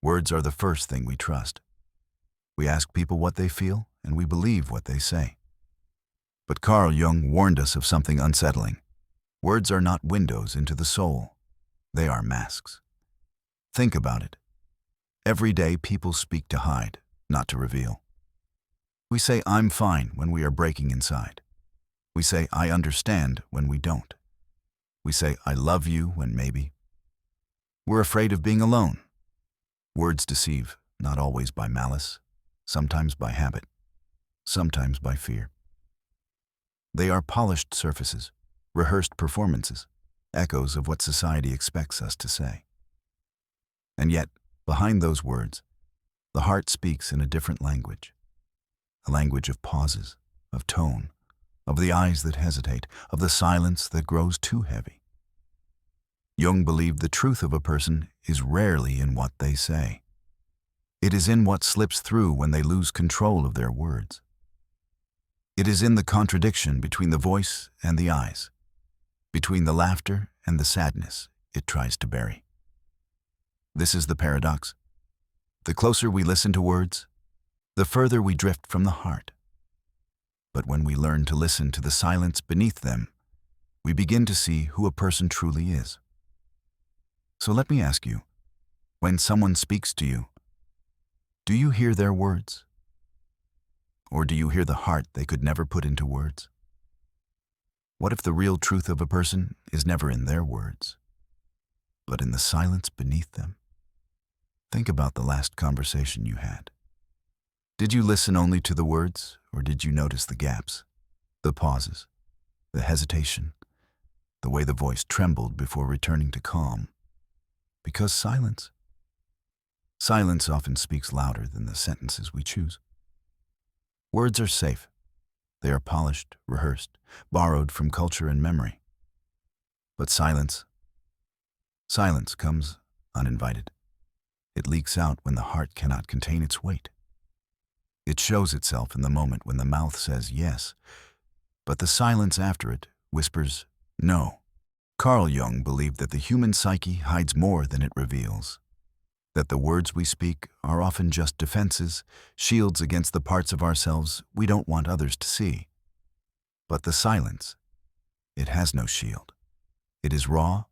Words are the first thing we trust. We ask people what they feel, and we believe what they say. But Carl Jung warned us of something unsettling. Words are not windows into the soul. They are masks. Think about it. Every day people speak to hide, not to reveal. We say, "I'm fine," when we are breaking inside. We say, "I understand," when we don't. We say, "I love you," when maybe. We're afraid of being alone. Words deceive, not always by malice, sometimes by habit, sometimes by fear. They are polished surfaces, rehearsed performances, echoes of what society expects us to say. And yet, behind those words, the heart speaks in a different language. A language of pauses, of tone, of the eyes that hesitate, of the silence that grows too heavy. Jung believed the truth of a person is rarely in what they say. It is in what slips through when they lose control of their words. It is in the contradiction between the voice and the eyes, between the laughter and the sadness it tries to bury. This is the paradox. The closer we listen to words, the further we drift from the heart. But when we learn to listen to the silence beneath them, we begin to see who a person truly is. So let me ask you, when someone speaks to you, do you hear their words? Or do you hear the heart they could never put into words? What if the real truth of a person is never in their words, but in the silence beneath them? Think about the last conversation you had. Did you listen only to the words, or did you notice the gaps, the pauses, the hesitation, the way the voice trembled before returning to calm? Because silence often speaks louder than the sentences we choose. Words are safe. They are polished, rehearsed, borrowed from culture and memory. But silence comes uninvited. It leaks out when the heart cannot contain its weight. It shows itself in the moment when the mouth says yes, but the silence after it whispers no. Carl Jung believed that the human psyche hides more than it reveals, that the words we speak are often just defenses, shields against the parts of ourselves we don't want others to see. But the silence, it has no shield. It is raw,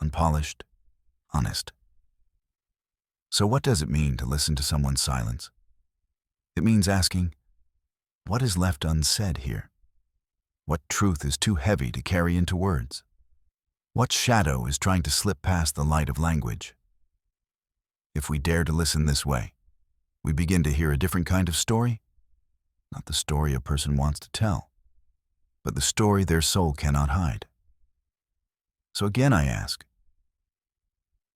unpolished, honest. So what does it mean to listen to someone's silence? It means asking, what is left unsaid here? What truth is too heavy to carry into words? What shadow is trying to slip past the light of language? If we dare to listen this way, we begin to hear a different kind of story. Not the story a person wants to tell, but the story their soul cannot hide. So again I ask,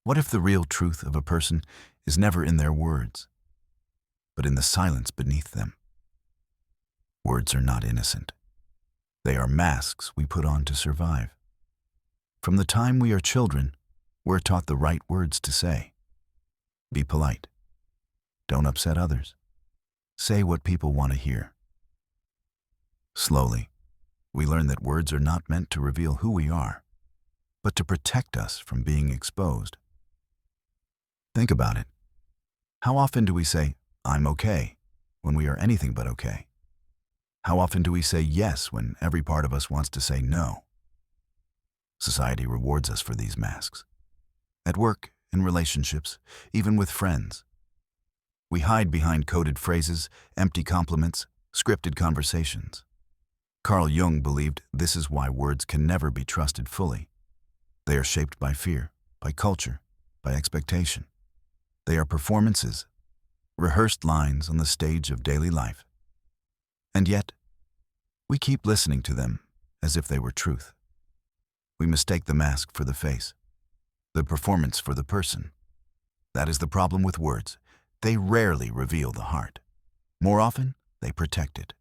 what if the real truth of a person is never in their words, but in the silence beneath them? Words are not innocent. They are masks we put on to survive. From the time we are children, we're taught the right words to say. Be polite. Don't upset others. Say what people want to hear. Slowly, we learn that words are not meant to reveal who we are, but to protect us from being exposed. Think about it. How often do we say, "I'm okay," when we are anything but okay? How often do we say yes when every part of us wants to say no? Society rewards us for these masks. At work, in relationships, even with friends. We hide behind coded phrases, empty compliments, scripted conversations. Carl Jung believed this is why words can never be trusted fully. They are shaped by fear, by culture, by expectation. They are performances, rehearsed lines on the stage of daily life. And yet, we keep listening to them as if they were truth. We mistake the mask for the face, the performance for the person. That is the problem with words. They rarely reveal the heart. More often, they protect it.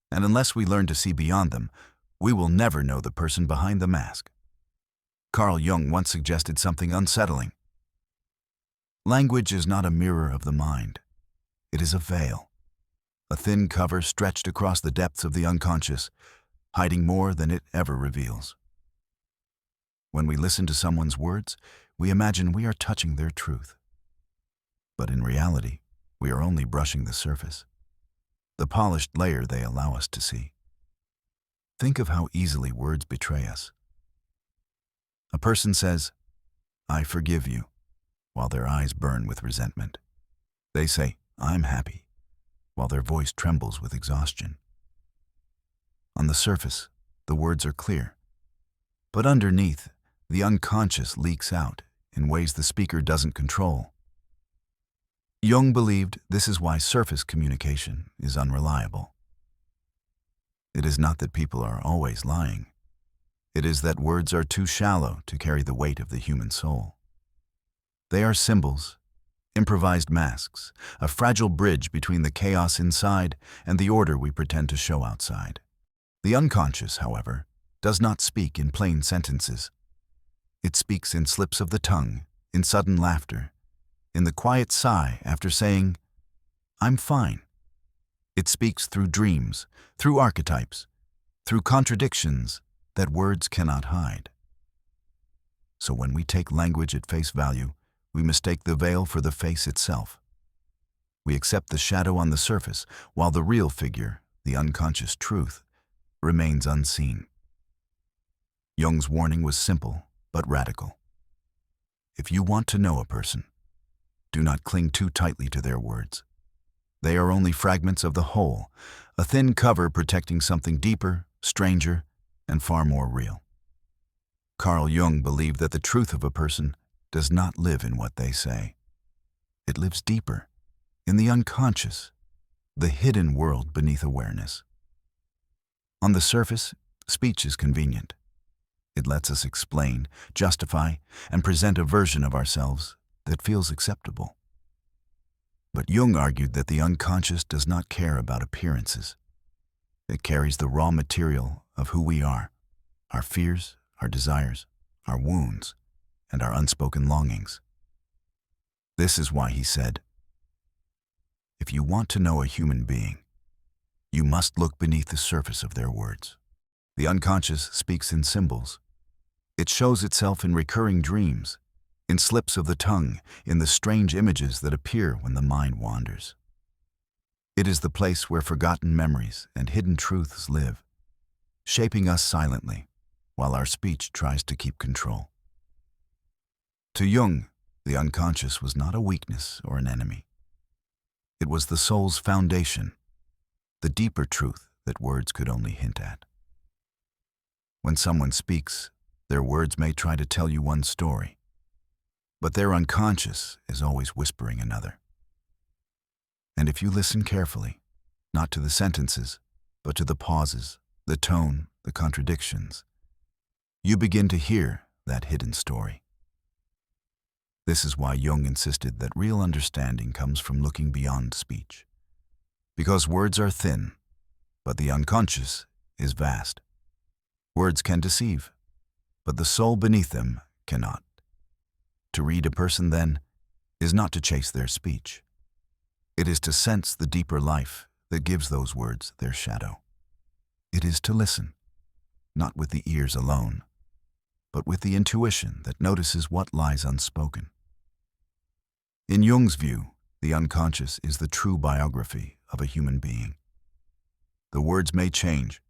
And unless we learn to see beyond them, we will never know the person behind the mask. Carl Jung once suggested something unsettling. Language is not a mirror of the mind. It is a veil, a thin cover stretched across the depths of the unconscious, hiding more than it ever reveals. When we listen to someone's words, we imagine we are touching their truth. But in reality, we are only brushing the surface, the polished layer they allow us to see. Think of how easily words betray us. A person says, "I forgive you," while their eyes burn with resentment. They say, "I'm happy," while their voice trembles with exhaustion. On the surface, the words are clear, but underneath, the unconscious leaks out in ways the speaker doesn't control. Jung believed this is why surface communication is unreliable. It is not that people are always lying. It is that words are too shallow to carry the weight of the human soul. They are symbols, improvised masks, a fragile bridge between the chaos inside and the order we pretend to show outside. The unconscious, however, does not speak in plain sentences. It speaks in slips of the tongue, in sudden laughter, in the quiet sigh after saying, "I'm fine." It speaks through dreams, through archetypes, through contradictions that words cannot hide. So when we take language at face value, we mistake the veil for the face itself. We accept the shadow on the surface, while the real figure, the unconscious truth, remains unseen. Jung's warning was simple but radical. If you want to know a person, do not cling too tightly to their words. They are only fragments of the whole, a thin cover protecting something deeper, stranger, and far more real. Carl Jung believed that the truth of a person does not live in what they say. It lives deeper, in the unconscious, the hidden world beneath awareness. On the surface, speech is convenient. It lets us explain, justify, and present a version of ourselves that feels acceptable. But Jung argued that the unconscious does not care about appearances. It carries the raw material of who we are, our fears, our desires, our wounds, and our unspoken longings. This is why he said, "If you want to know a human being, you must look beneath the surface of their words." The unconscious speaks in symbols. It shows itself in recurring dreams, in slips of the tongue, in the strange images that appear when the mind wanders. It is the place where forgotten memories and hidden truths live, shaping us silently, while our speech tries to keep control. To Jung, the unconscious was not a weakness or an enemy. It was the soul's foundation, the deeper truth that words could only hint at. When someone speaks, their words may try to tell you one story, but their unconscious is always whispering another. And if you listen carefully, not to the sentences, but to the pauses, the tone, the contradictions, you begin to hear that hidden story. This is why Jung insisted that real understanding comes from looking beyond speech. Because words are thin, but the unconscious is vast. Words can deceive, but the soul beneath them cannot. To read a person, then, is not to chase their speech. It is to sense the deeper life that gives those words their shadow. It is to listen, not with the ears alone, but with the intuition that notices what lies unspoken. In Jung's view, the unconscious is the true biography of a human being. The words may change,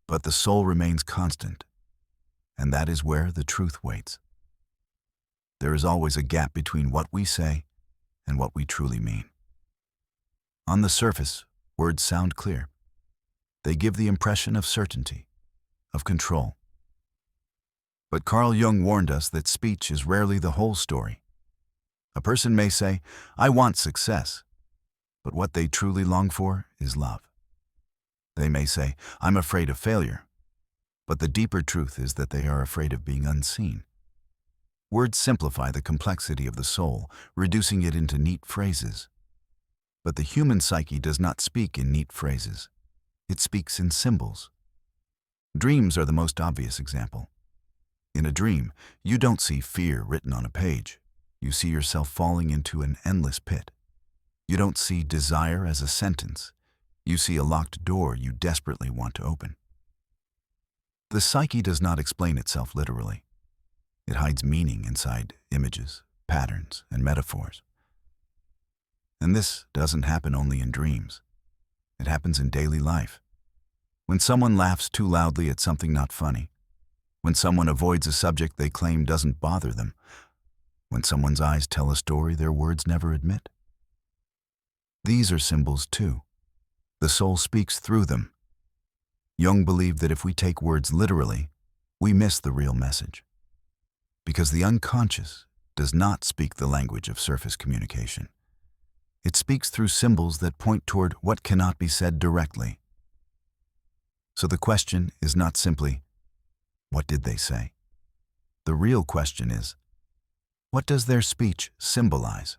but the soul remains constant, and that is where the truth waits. There is always a gap between what we say and what we truly mean. On the surface, words sound clear. They give the impression of certainty, of control. But Carl Jung warned us that speech is rarely the whole story. A person may say, "I want success," but what they truly long for is love. They may say, "I'm afraid of failure," but the deeper truth is that they are afraid of being unseen. Words simplify the complexity of the soul, reducing it into neat phrases. But the human psyche does not speak in neat phrases. It speaks in symbols. Dreams are the most obvious example. In a dream, you don't see fear written on a page. You see yourself falling into an endless pit. You don't see desire as a sentence. You see a locked door you desperately want to open. The psyche does not explain itself literally. It hides meaning inside images, patterns, and metaphors. And this doesn't happen only in dreams. It happens in daily life. When someone laughs too loudly at something not funny, when someone avoids a subject they claim doesn't bother them, when someone's eyes tell a story their words never admit. These are symbols too. The soul speaks through them. Jung believed that if we take words literally, we miss the real message. Because the unconscious does not speak the language of surface communication. It speaks through symbols that point toward what cannot be said directly. So the question is not simply, what did they say? The real question is, what does their speech symbolize?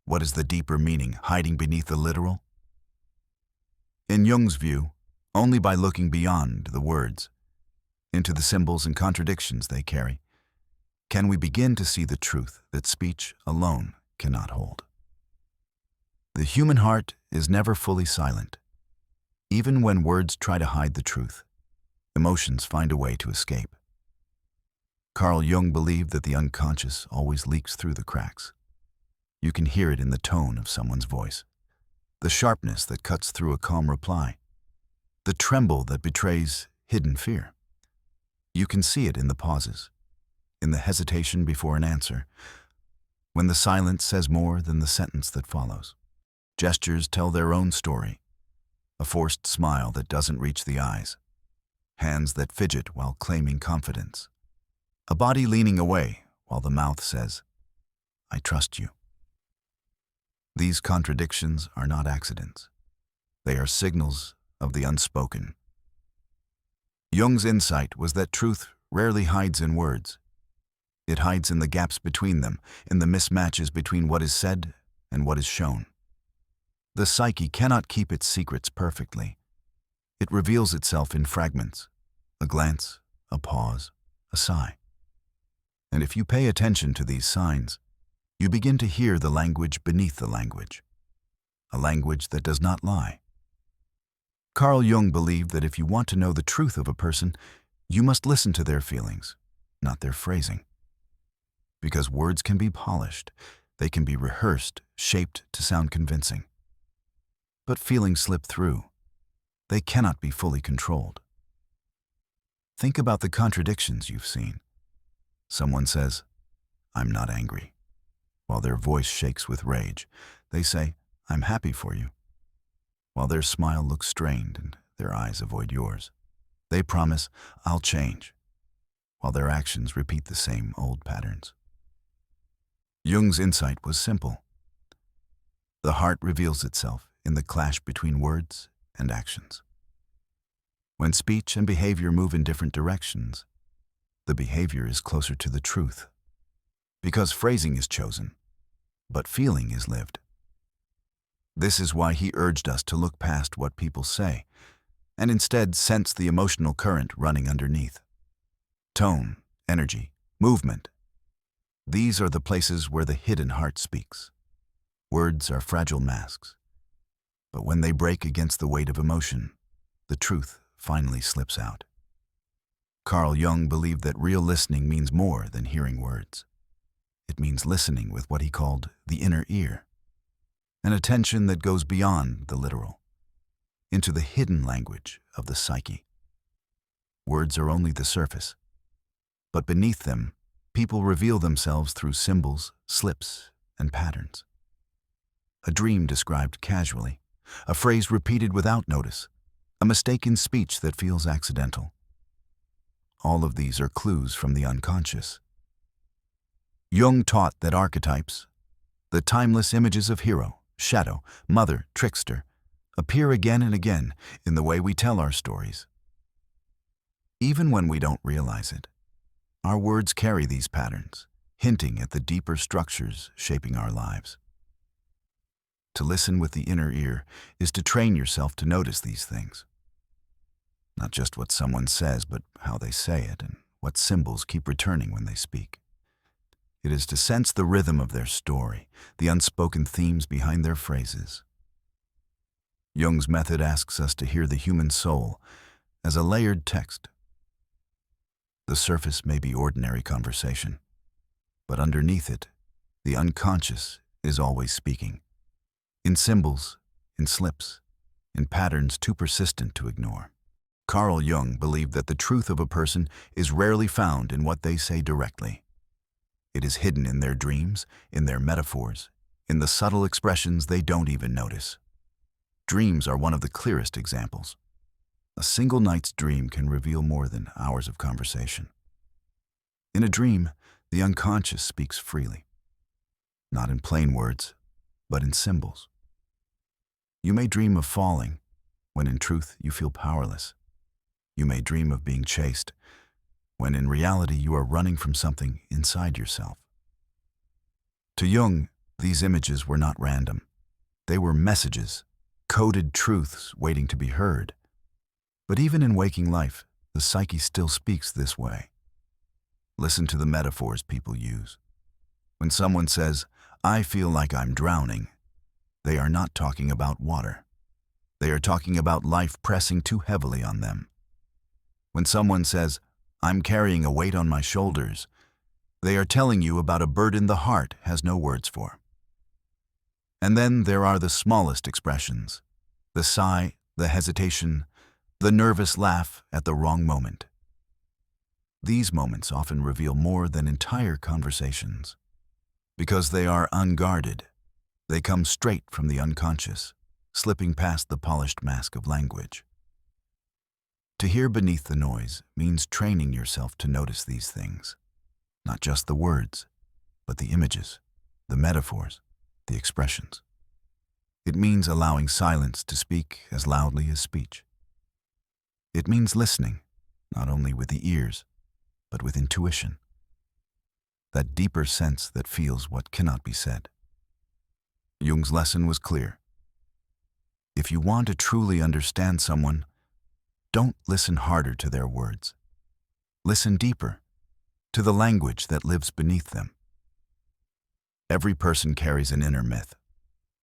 What is the deeper meaning hiding beneath the literal? In Jung's view, only by looking beyond the words, into the symbols and contradictions they carry, can we begin to see the truth that speech alone cannot hold. The human heart is never fully silent. Even when words try to hide the truth, emotions find a way to escape. Carl Jung believed that the unconscious always leaks through the cracks. You can hear it in the tone of someone's voice, the sharpness that cuts through a calm reply, the tremble that betrays hidden fear. You can see it in the pauses, in the hesitation before an answer, when the silence says more than the sentence that follows. Gestures tell their own story, a forced smile that doesn't reach the eyes, hands that fidget while claiming confidence, a body leaning away while the mouth says, "I trust you." These contradictions are not accidents. They are signals of the unspoken. Jung's insight was that truth rarely hides in words. It hides in the gaps between them, in the mismatches between what is said and what is shown. The psyche cannot keep its secrets perfectly. It reveals itself in fragments, a glance, a pause, a sigh. And if you pay attention to these signs, you begin to hear the language beneath the language, a language that does not lie. Carl Jung believed that if you want to know the truth of a person, you must listen to their feelings, not their phrasing. Because words can be polished, they can be rehearsed, shaped to sound convincing. But feelings slip through. They cannot be fully controlled. Think about the contradictions you've seen. Someone says, "I'm not angry," while their voice shakes with rage. They say, "I'm happy for you," while their smile looks strained and their eyes avoid yours. They promise, "I'll change," while their actions repeat the same old patterns. Jung's insight was simple. The heart reveals itself in the clash between words and actions. When speech and behavior move in different directions, the behavior is closer to the truth, because phrasing is chosen, but feeling is lived. This is why he urged us to look past what people say, and instead sense the emotional current running underneath. Tone, energy, movement. These are the places where the hidden heart speaks. Words are fragile masks, but when they break against the weight of emotion, the truth finally slips out. Carl Jung believed that real listening means more than hearing words. It means listening with what he called the inner ear, an attention that goes beyond the literal, into the hidden language of the psyche. Words are only the surface, but beneath them, people reveal themselves through symbols, slips, and patterns. A dream described casually, a phrase repeated without notice, a mistake in speech that feels accidental. All of these are clues from the unconscious. Jung taught that archetypes, the timeless images of hero, shadow, mother, trickster, appear again and again in the way we tell our stories. Even when we don't realize it, our words carry these patterns, hinting at the deeper structures shaping our lives. To listen with the inner ear is to train yourself to notice these things. Not just what someone says, but how they say it and what symbols keep returning when they speak. It is to sense the rhythm of their story, the unspoken themes behind their phrases. Jung's method asks us to hear the human soul as a layered text. The surface may be ordinary conversation, but underneath it, the unconscious is always speaking. In symbols, in slips, in patterns too persistent to ignore. Carl Jung believed that the truth of a person is rarely found in what they say directly. It is hidden in their dreams, in their metaphors, in the subtle expressions they don't even notice. Dreams are one of the clearest examples. A single night's dream can reveal more than hours of conversation. In a dream, the unconscious speaks freely, not in plain words, but in symbols. You may dream of falling, when in truth you feel powerless. You may dream of being chased, when in reality you are running from something inside yourself. To Jung, these images were not random. They were messages, coded truths waiting to be heard. But even in waking life, the psyche still speaks this way. Listen to the metaphors people use. When someone says, "I feel like I'm drowning," they are not talking about water. They are talking about life pressing too heavily on them. When someone says, "I'm carrying a weight on my shoulders," they are telling you about a burden the heart has no words for. And then there are the smallest expressions, the sigh, the hesitation, the nervous laugh at the wrong moment. These moments often reveal more than entire conversations. Because they are unguarded, they come straight from the unconscious, slipping past the polished mask of language. To hear beneath the noise means training yourself to notice these things, not just the words, but the images, the metaphors, the expressions. It means allowing silence to speak as loudly as speech. It means listening, not only with the ears, but with intuition. That deeper sense that feels what cannot be said. Jung's lesson was clear. If you want to truly understand someone, don't listen harder to their words. Listen deeper, to the language that lives beneath them. Every person carries an inner myth,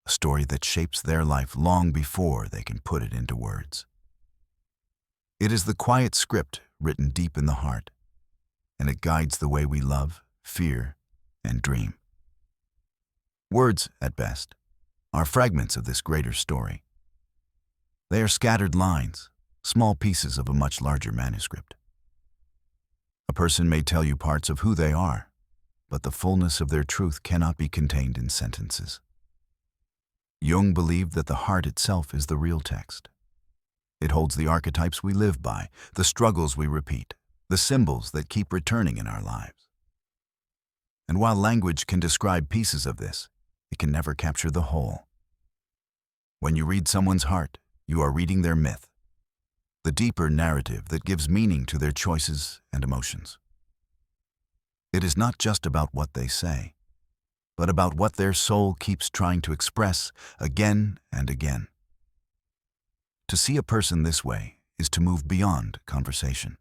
a story that shapes their life long before they can put it into words. It is the quiet script written deep in the heart, and it guides the way we love, fear, and dream. Words, at best, are fragments of this greater story. They are scattered lines, small pieces of a much larger manuscript. A person may tell you parts of who they are, but the fullness of their truth cannot be contained in sentences. Jung believed that the heart itself is the real text. It holds the archetypes we live by, the struggles we repeat, the symbols that keep returning in our lives. And while language can describe pieces of this, it can never capture the whole. When you read someone's heart, you are reading their myth, the deeper narrative that gives meaning to their choices and emotions. It is not just about what they say, but about what their soul keeps trying to express again and again. To see a person this way is to move beyond conversation.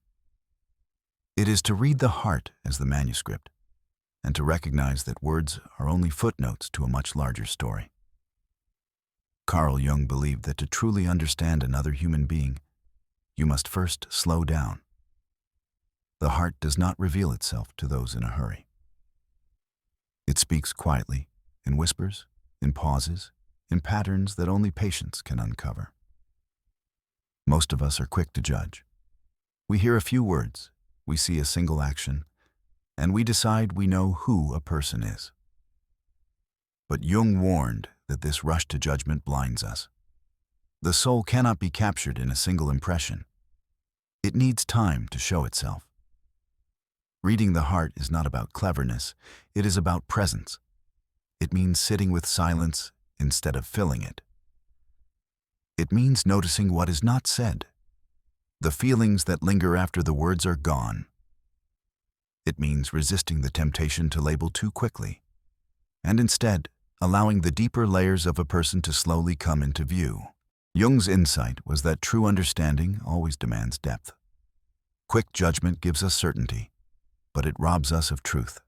It is to read the heart as the manuscript, and to recognize that words are only footnotes to a much larger story. Carl Jung believed that to truly understand another human being, you must first slow down. The heart does not reveal itself to those in a hurry. It speaks quietly, in whispers, in pauses, in patterns that only patience can uncover. Most of us are quick to judge. We hear a few words, we see a single action, and we decide we know who a person is. But Jung warned that this rush to judgment blinds us. The soul cannot be captured in a single impression. It needs time to show itself. Reading the heart is not about cleverness, it is about presence. It means sitting with silence instead of filling it. It means noticing what is not said, the feelings that linger after the words are gone. It means resisting the temptation to label too quickly, and instead allowing the deeper layers of a person to slowly come into view. Jung's insight was that true understanding always demands depth. Quick judgment gives us certainty, but it robs us of truth.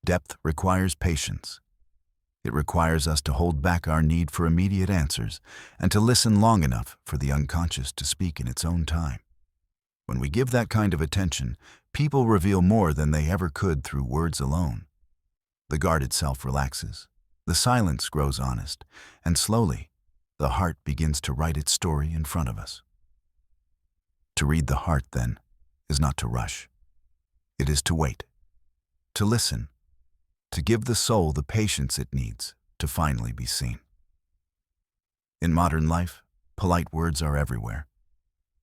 Depth requires patience. It requires us to hold back our need for immediate answers and to listen long enough for the unconscious to speak in its own time. When we give that kind of attention, people reveal more than they ever could through words alone. The guarded self relaxes, The silence grows honest, and slowly, the heart begins to write its story in front of us. To read the heart, then, is not to rush. It is to wait, to listen, to give the soul the patience it needs to finally be seen. In modern life, polite words are everywhere.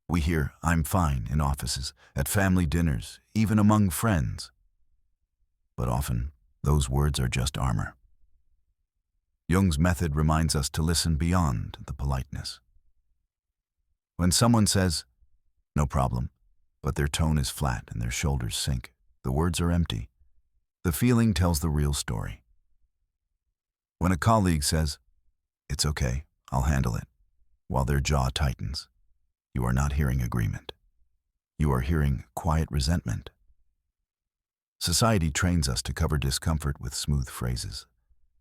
We hear "I'm fine" in offices, at family dinners, even among friends. But often, those words are just armor. Jung's method reminds us to listen beyond the politeness. When someone says, "No problem," but their tone is flat and their shoulders sink, the words are empty. The feeling tells the real story. When a colleague says, "It's okay, I'll handle it," while their jaw tightens, you are not hearing agreement. You are hearing quiet resentment. Society trains us to cover discomfort with smooth phrases,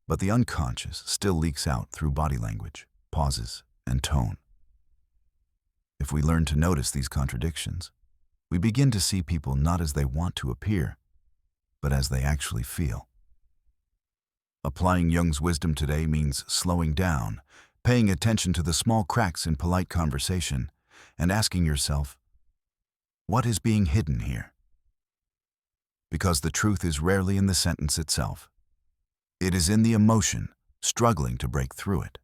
but the unconscious still leaks out through body language, pauses, and tone. If we learn to notice these contradictions, we begin to see people not as they want to appear, but as they actually feel. Applying Jung's wisdom today means slowing down, paying attention to the small cracks in polite conversation, and asking yourself, what is being hidden here? Because the truth is rarely in the sentence itself. It is in the emotion, struggling to break through it.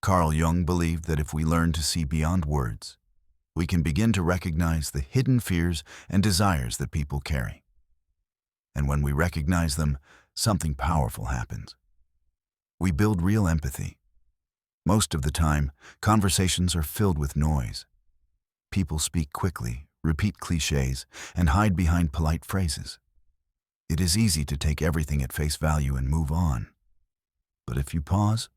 Carl Jung believed that if we learn to see beyond words, we can begin to recognize the hidden fears and desires that people carry. And when we recognize them, something powerful happens. We build real empathy. Most of the time, conversations are filled with noise. People speak quickly, repeat cliches, and hide behind polite phrases. It is easy to take everything at face value and move on. But if you pause,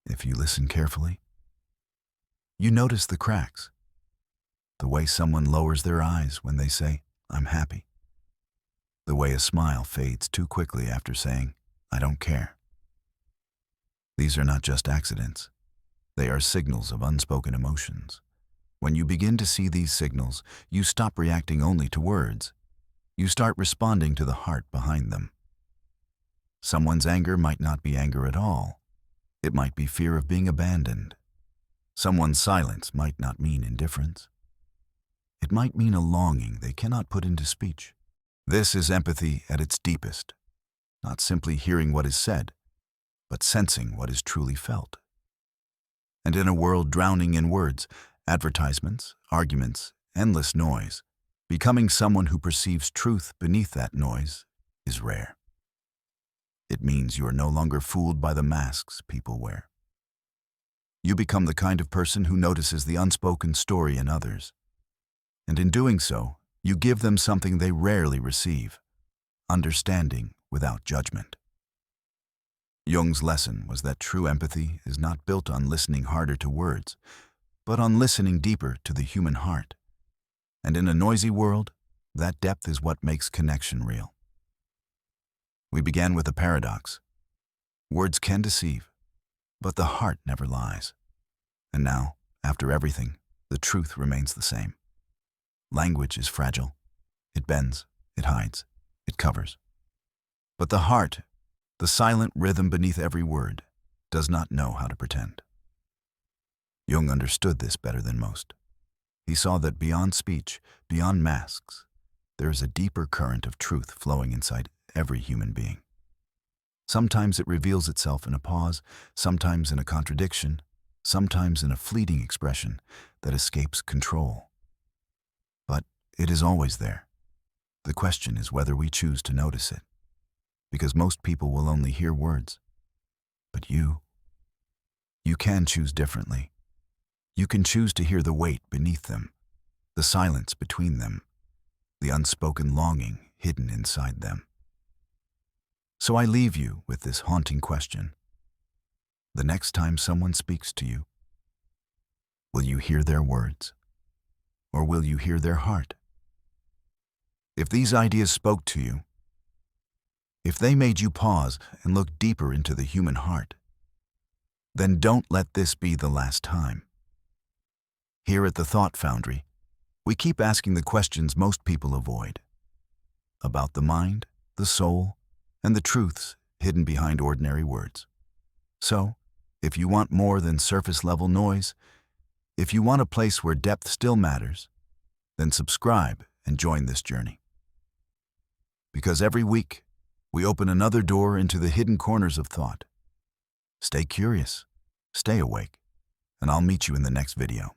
if you listen carefully, you notice the cracks. The way someone lowers their eyes when they say, "I'm happy." The way a smile fades too quickly after saying, "I don't care." These are not just accidents. They are signals of unspoken emotions. When you begin to see these signals, you stop reacting only to words. You start responding to the heart behind them. Someone's anger might not be anger at all. It might be fear of being abandoned. Someone's silence might not mean indifference. It might mean a longing they cannot put into speech. This is empathy at its deepest, not simply hearing what is said, but sensing what is truly felt. And in a world drowning in words, advertisements, arguments, endless noise, becoming someone who perceives truth beneath that noise is rare. It means you are no longer fooled by the masks people wear. You become the kind of person who notices the unspoken story in others. And in doing so, you give them something they rarely receive: understanding without judgment. Jung's lesson was that true empathy is not built on listening harder to words, but on listening deeper to the human heart. And in a noisy world, that depth is what makes connection real. We began with a paradox. Words can deceive, but the heart never lies. And now, after everything, the truth remains the same. Language is fragile. It bends, it hides, it covers. But the heart, the silent rhythm beneath every word, does not know how to pretend. Jung understood this better than most. He saw that beyond speech, beyond masks, there is a deeper current of truth flowing inside every human being. Sometimes it reveals itself in a pause, sometimes in a contradiction, sometimes in a fleeting expression that escapes control. But it is always there. The question is whether we choose to notice it, because most people will only hear words. But you can choose differently. You can choose to hear the weight beneath them, the silence between them, the unspoken longing hidden inside them. So I leave you with this haunting question. The next time someone speaks to you, will you hear their words, or will you hear their heart? If these ideas spoke to you, if they made you pause and look deeper into the human heart, then don't let this be the last time. Here at the Thought Foundry, we keep asking the questions most people avoid. About the mind, the soul, and the truths hidden behind ordinary words. So, if you want more than surface-level noise, if you want a place where depth still matters, then subscribe and join this journey. Because every week, we open another door into the hidden corners of thought. Stay curious, stay awake, and I'll meet you in the next video.